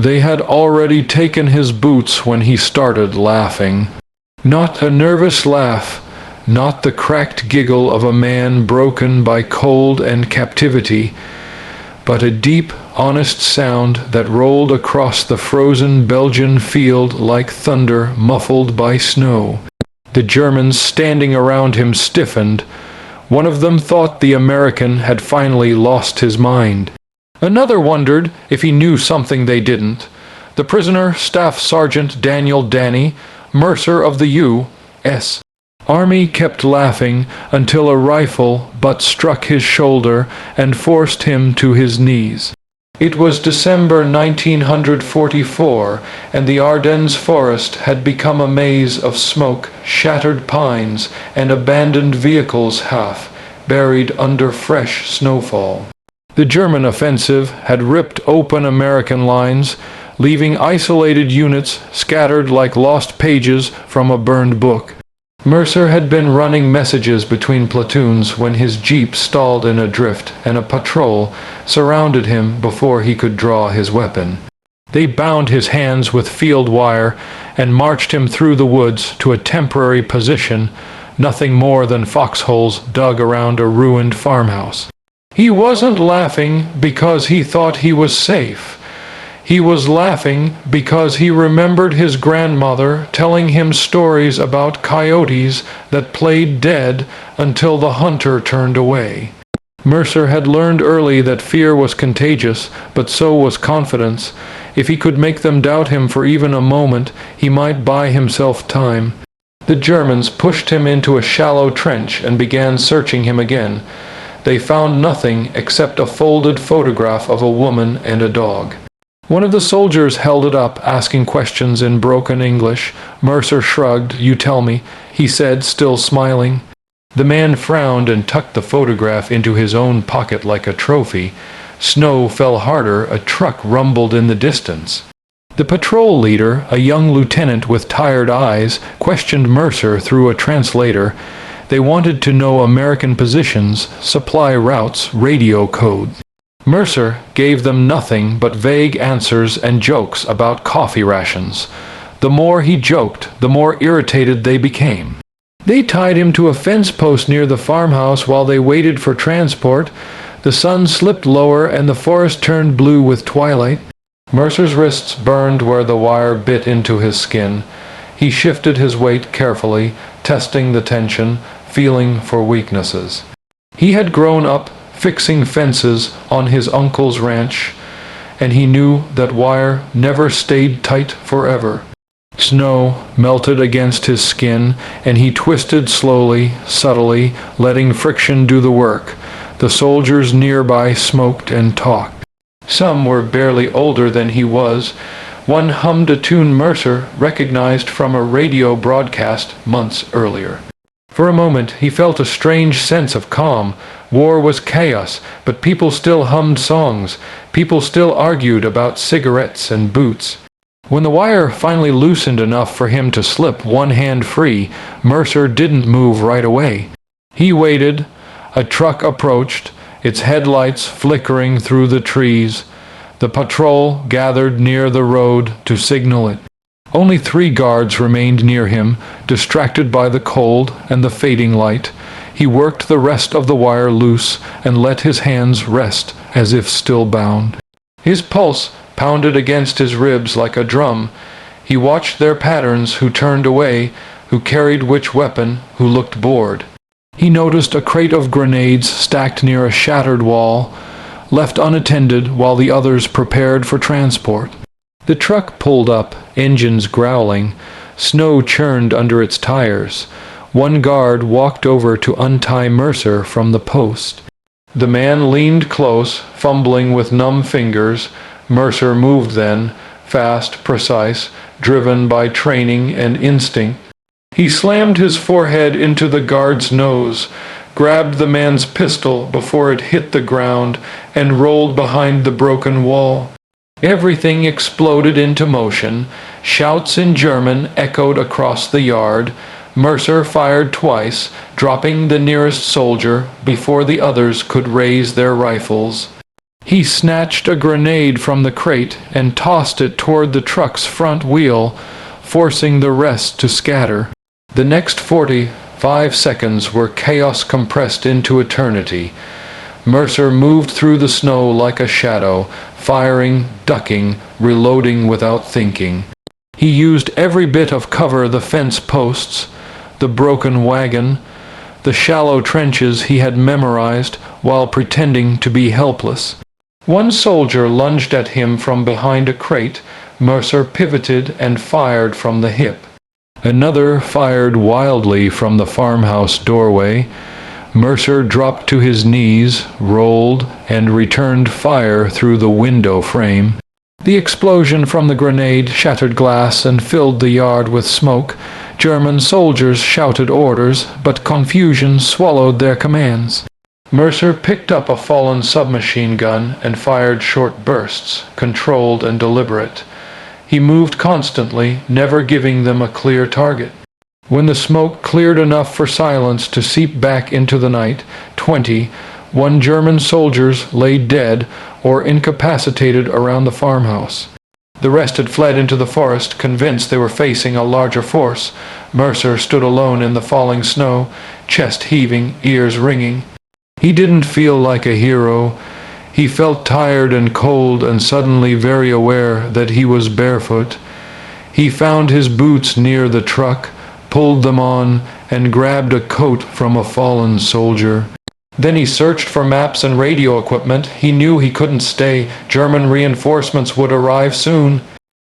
They had already taken his boots when he started laughing. Not a nervous laugh, not the cracked giggle of a man broken by cold and captivity, but a deep, honest sound that rolled across the frozen Belgian field like thunder muffled by snow. The Germans standing around him stiffened. One of them thought the American had finally lost his mind. Another wondered if he knew something they didn't. The prisoner, Staff Sergeant Daniel Danny, Mercer of the U.S. Army, kept laughing until a rifle butt struck his shoulder and forced him to his knees. It was December 1944, and the Ardennes forest had become a maze of smoke, shattered pines, and abandoned vehicles half buried under fresh snowfall. The German offensive had ripped open American lines, leaving isolated units scattered like lost pages from a burned book. Mercer had been running messages between platoons when his jeep stalled in a drift and a patrol surrounded him before he could draw his weapon. They bound his hands with field wire and marched him through the woods to a temporary position, nothing more than foxholes dug around a ruined farmhouse. He wasn't laughing because he thought he was safe. He was laughing because he remembered his grandmother telling him stories about coyotes that played dead until the hunter turned away. Mercer had learned early that fear was contagious, but so was confidence. If he could make them doubt him for even a moment, he might buy himself time. The Germans pushed him into a shallow trench and began searching him again. They found nothing except a folded photograph of a woman and a dog. One of the soldiers held it up, asking questions in broken English. Mercer shrugged. "You tell me," he said, still smiling. The man frowned and tucked the photograph into his own pocket like a trophy. Snow fell harder. A truck rumbled in the distance. The patrol leader, a young lieutenant with tired eyes, questioned Mercer through a translator. They wanted to know American positions, supply routes, radio codes. Mercer gave them nothing but vague answers and jokes about coffee rations. The more he joked, the more irritated they became. They tied him to a fence post near the farmhouse while they waited for transport. The sun slipped lower and the forest turned blue with twilight. Mercer's wrists burned where the wire bit into his skin. He shifted his weight carefully, testing the tension, feeling for weaknesses. He had grown up fixing fences on his uncle's ranch, and he knew that wire never stayed tight forever. Snow melted against his skin, and he twisted slowly, subtly, letting friction do the work. The soldiers nearby smoked and talked. Some were barely older than he was. One hummed a tune Mercer recognized from a radio broadcast months earlier. For a moment he felt a strange sense of calm. War was chaos, but people still hummed songs. People still argued about cigarettes and boots. When the wire finally loosened enough for him to slip one hand free, Mercer didn't move right away. He waited. A truck approached, its headlights flickering through the trees. The patrol gathered near the road to signal it. Only 3 guards remained near him, distracted by the cold and the fading light. He worked the rest of the wire loose and let his hands rest as if still bound. His pulse pounded against his ribs like a drum. He watched their patterns, who turned away, who carried which weapon, who looked bored. He noticed a crate of grenades stacked near a shattered wall, left unattended while the others prepared for transport. The truck pulled up, engines growling. Snow churned under its tires. One guard walked over to untie Mercer from the post. The man leaned close, fumbling with numb fingers. Mercer moved then, fast, precise, driven by training and instinct. He slammed his forehead into the guard's nose, grabbed the man's pistol before it hit the ground, and rolled behind the broken wall. Everything exploded into motion. Shouts in German echoed across the yard. Mercer fired twice, dropping the nearest soldier before the others could raise their rifles. He snatched a grenade from the crate and tossed it toward the truck's front wheel, forcing the rest to scatter. The next 45 seconds were chaos compressed into eternity. Mercer moved through the snow like a shadow, firing, ducking, reloading without thinking. He used every bit of cover: the fence posts, the broken wagon, the shallow trenches he had memorized, while pretending to be helpless. One soldier lunged at him from behind a crate. Mercer pivoted and fired from the hip. Another fired wildly from the farmhouse doorway. Mercer dropped to his knees, rolled, and returned fire through the window frame. The explosion from the grenade shattered glass and filled the yard with smoke. German soldiers shouted orders, but confusion swallowed their commands. Mercer picked up a fallen submachine gun and fired short bursts, controlled and deliberate. He moved constantly, never giving them a clear target. When the smoke cleared enough for silence to seep back into the night, 21 German soldiers lay dead or incapacitated around the farmhouse. The rest had fled into the forest, convinced they were facing a larger force. Mercer stood alone in the falling snow, chest heaving, ears ringing. He didn't feel like a hero. He felt tired and cold and suddenly very aware that he was barefoot. He found his boots near the truck, pulled them on, and grabbed a coat from a fallen soldier. Then he searched for maps and radio equipment. He knew he couldn't stay. German reinforcements would arrive soon.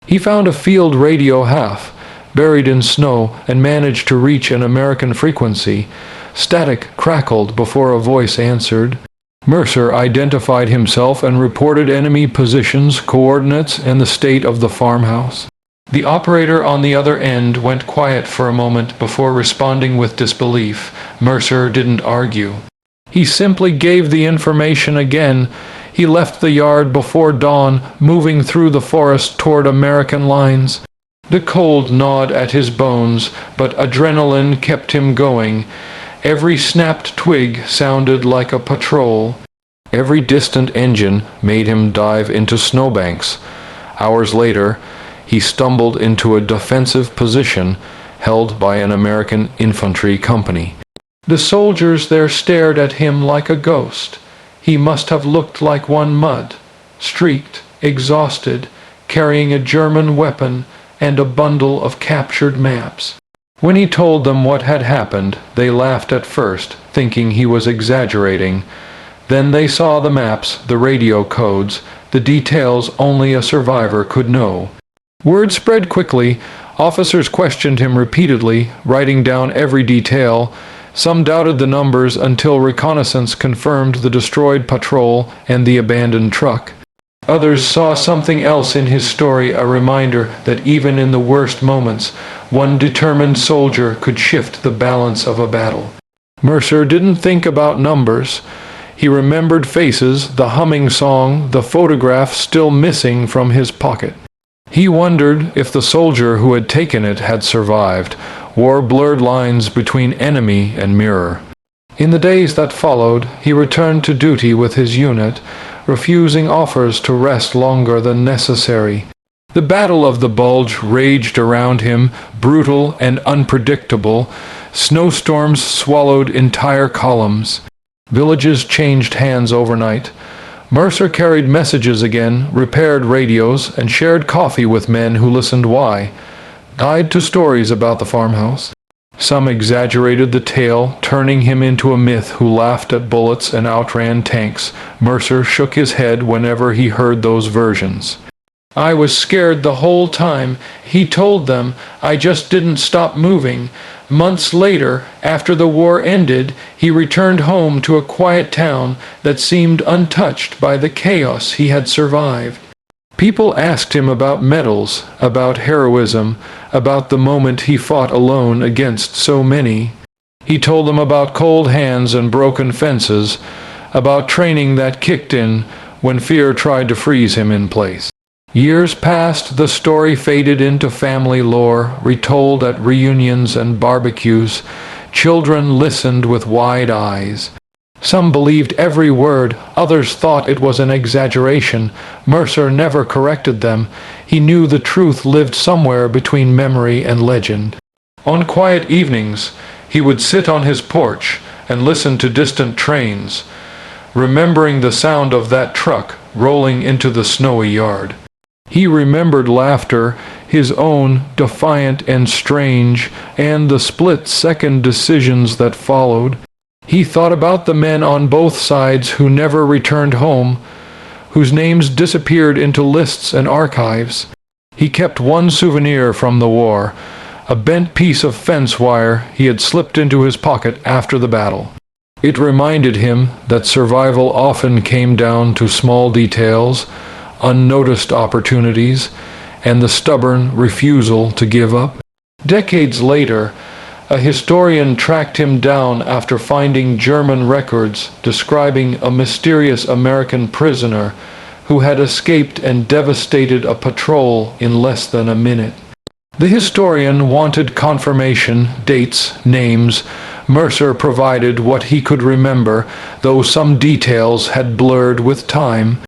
He found a field radio half, buried in snow, and managed to reach an American frequency. Static crackled before a voice answered. Mercer identified himself and reported enemy positions, coordinates, and the state of the farmhouse. The operator on the other end went quiet for a moment before responding with disbelief. Mercer didn't argue. He simply gave the information again. He left the yard before dawn, moving through the forest toward American lines. The cold gnawed at his bones, but adrenaline kept him going. Every snapped twig sounded like a patrol. Every distant engine made him dive into snowbanks. Hours later, he stumbled into a defensive position held by an American infantry company. The soldiers there stared at him like a ghost. He must have looked like one mud, streaked, exhausted, carrying a German weapon and a bundle of captured maps. When he told them what had happened, they laughed at first, thinking he was exaggerating. Then they saw the maps, the radio codes, the details only a survivor could know. Word spread quickly. Officers questioned him repeatedly, writing down every detail. Some doubted the numbers until reconnaissance confirmed the destroyed patrol and the abandoned truck. Others saw something else in his story, a reminder that even in the worst moments, one determined soldier could shift the balance of a battle. Mercer didn't think about numbers. He remembered faces, the humming song, the photograph still missing from his pocket. He wondered if the soldier who had taken it had survived, wore blurred lines between enemy and mirror. In the days that followed, he returned to duty with his unit, refusing offers to rest longer than necessary. The Battle of the Bulge raged around him, brutal and unpredictable. Snowstorms swallowed entire columns. Villages changed hands overnight. Mercer carried messages again, repaired radios, and shared coffee with men who listened why. Died to stories about the farmhouse. Some exaggerated the tale, turning him into a myth who laughed at bullets and outran tanks. Mercer shook his head whenever he heard those versions. I was scared the whole time. He told them. I just didn't stop moving. Months later, after the war ended, he returned home to a quiet town that seemed untouched by the chaos he had survived. People asked him about medals, about heroism, about the moment he fought alone against so many. He told them about cold hands and broken fences, about training that kicked in when fear tried to freeze him in place. Years passed, the story faded into family lore, retold at reunions and barbecues. Children listened with wide eyes. Some believed every word, others thought it was an exaggeration. Mercer never corrected them. He knew the truth lived somewhere between memory and legend. On quiet evenings, he would sit on his porch and listen to distant trains, remembering the sound of that truck rolling into the snowy yard. He remembered laughter, his own, defiant and strange, and the split-second decisions that followed. He thought about the men on both sides who never returned home, whose names disappeared into lists and archives. He kept one souvenir from the war, a bent piece of fence wire he had slipped into his pocket after the battle. It reminded him that survival often came down to small details, unnoticed opportunities, and the stubborn refusal to give up. Decades later, a historian tracked him down after finding German records describing a mysterious American prisoner who had escaped and devastated a patrol in less than a minute. The historian wanted confirmation, dates, names. Mercer provided what he could remember, though some details had blurred with time.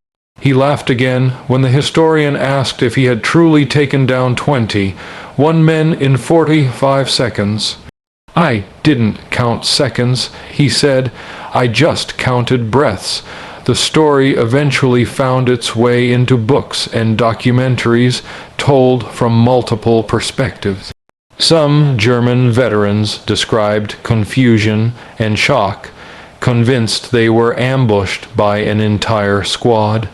He laughed again when the historian asked if he had truly taken down 21 men in 45 seconds. "I didn't count seconds," he said. "I just counted breaths." The story eventually found its way into books and documentaries told from multiple perspectives. Some German veterans described confusion and shock, convinced they were ambushed by an entire squad.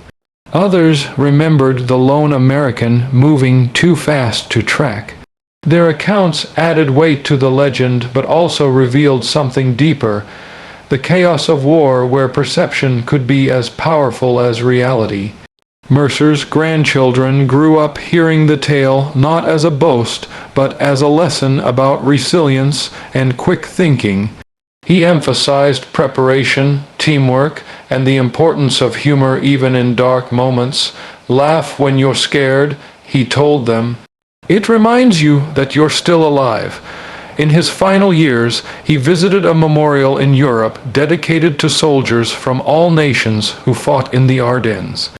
Others remembered the lone American moving too fast to track. Their accounts added weight to the legend but also revealed something deeper, the chaos of war where perception could be as powerful as reality. Mercer's grandchildren grew up hearing the tale not as a boast but as a lesson about resilience and quick thinking. He emphasized preparation, teamwork, and the importance of humor even in dark moments. "Laugh when you're scared," he told them. "It reminds you that you're still alive." In his final years, he visited a memorial in Europe dedicated to soldiers from all nations who fought in the Ardennes.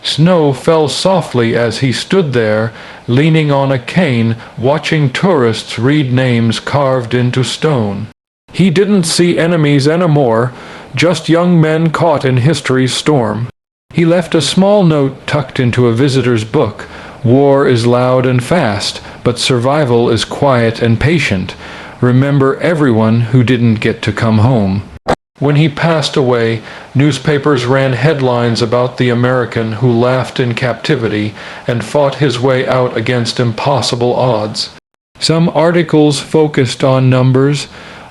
Snow fell softly as he stood there, leaning on a cane, watching tourists read names carved into stone. He didn't see enemies anymore, just young men caught in history's storm. He left a small note tucked into a visitor's book. "War is loud and fast, but survival is quiet and patient. Remember everyone who didn't get to come home." When he passed away, newspapers ran headlines about the American who laughed in captivity and fought his way out against impossible odds. Some articles focused on numbers,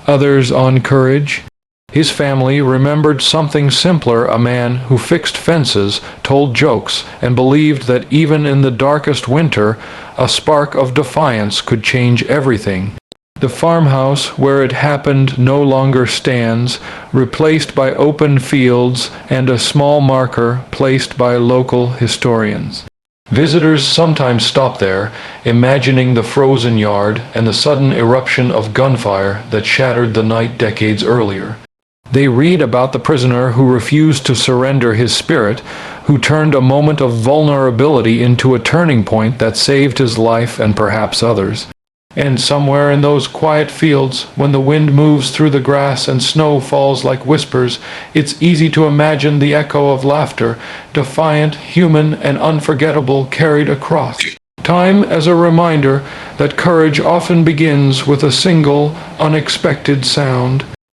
others on courage. His family remembered something simpler, a man who fixed fences, told jokes, and believed that even in the darkest winter, a spark of defiance could change everything. The farmhouse where it happened no longer stands, replaced by open fields and a small marker placed by local historians. Visitors sometimes stop there, imagining the frozen yard and the sudden eruption of gunfire that shattered the night decades earlier. They read about the prisoner who refused to surrender his spirit, who turned a moment of vulnerability into a turning point that saved his life and perhaps others. And somewhere in those quiet fields, when the wind moves through the grass and snow falls like whispers, it's easy to imagine the echo of laughter, defiant, human, and unforgettable, carried across time as a reminder that courage often begins with a single, unexpected sound.